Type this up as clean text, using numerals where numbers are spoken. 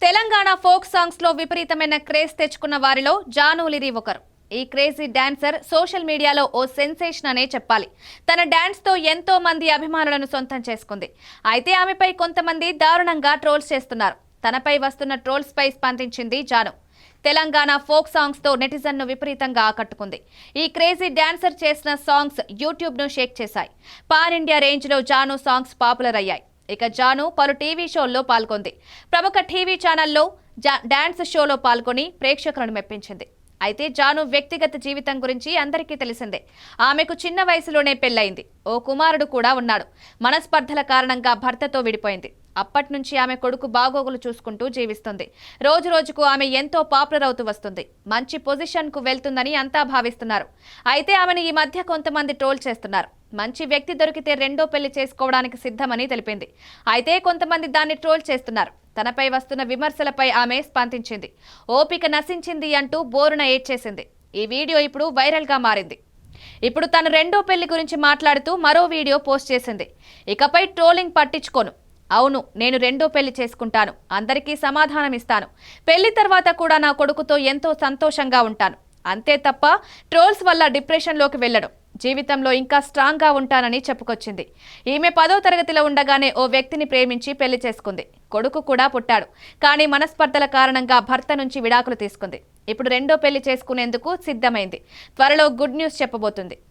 Telangana folk songs లో విపరీతమైన craze తెచ్చుకున్న వారిలో జాను లిరి ఒకరు. ఈ క్రేజీ డాన్సర్ సోషల్ మీడియాలో ఓ సెన్సేషన్ అనే చెప్పాలి. తన డాన్స్ తో ఎంతో మంది అభిమానులను సొంతం చేసుకుంది. అయితే ఆమెపై కొంతమంది దారుణంగా ట్రోల్స్ చేస్తున్నారు. తనపై వస్తున్న ట్రోల్స్ పై స్పందించింది జాను. తెలంగాణ ఫోక్ సాంగ్స్ తో నెటిజన్ ను విపరీతంగా ఆకట్టుకుంది. ఈ క్రేజీ డాన్సర్ చేసిన సాంగ్స్ యూట్యూబ్ ను షేక్ చేశాయి. పాన్ ఇండియా రేంజ్ లో జాను సాంగ్స్ పాపులర్ అయ్యాయి. ఇక జాను పలు టీవీ షోల్లో పాల్గొంది. ప్రముఖ టీవీ ఛానల్లో డాన్స్ షోలో పాల్గొని ప్రేక్షకులను మెప్పించింది. అయితే జాను వ్యక్తిగత జీవితం గురించి అందరికీ తెలిసిందే. ఆమెకు చిన్న వయసులోనే పెళ్లైంది. ఓ కుమారుడు కూడా ఉన్నాడు. మనస్పర్ధల కారణంగా భర్తతో విడిపోయింది. అప్పటి నుంచి ఆమె కొడుకు బాగోగులు చూసుకుంటూ జీవిస్తుంది. రోజు రోజుకు ఆమె ఎంతో పాపులర్ అవుతూ వస్తుంది. మంచి పొజిషన్ కు వెళ్తుందని అంతా భావిస్తున్నారు. అయితే ఆమెను ఈ మధ్య కొంతమంది ట్రోల్ చేస్తున్నారు. మంచి వ్యక్తి దొరికితే రెండో పెళ్లి చేసుకోవడానికి సిద్ధమని తెలిపింది. అయితే కొంతమంది దాన్ని ట్రోల్ చేస్తున్నారు. తనపై వస్తున్న విమర్శలపై ఆమె స్పందించింది. ఓపిక నశించింది అంటూ బోరున ఏడ్చేసింది. ఈ వీడియో ఇప్పుడు వైరల్ గా మారింది. ఇప్పుడు తను రెండో పెళ్లి గురించి మాట్లాడుతూ మరో వీడియో పోస్ట్ చేసింది. ఇకపై ట్రోలింగ్ పట్టించుకోను. అవును, నేను రెండో పెళ్లి చేసుకుంటాను. అందరికీ సమాధానం ఇస్తాను. పెళ్లి తర్వాత కూడా నా కొడుకుతో ఎంతో సంతోషంగా ఉంటాను. అంతే తప్ప ట్రోల్స్ వల్ల డిప్రెషన్లోకి వెళ్లడం. జీవితంలో ఇంకా స్ట్రాంగ్ గా ఉంటానని చెప్పుకొచ్చింది. ఈమె 10వ తరగతిలో ఉండగానే ఓ వ్యక్తిని ప్రేమించి పెళ్లి చేసుకుంది. కొడుకు కూడా పుట్టాడు. కానీ మనస్పర్ధల కారణంగా భర్త నుంచి విడాకులు తీసుకుంది. ఇప్పుడు రెండో పెళ్లి చేసుకునేందుకు సిద్ధమైంది. త్వరలో గుడ్ న్యూస్ చెప్పబోతుంది.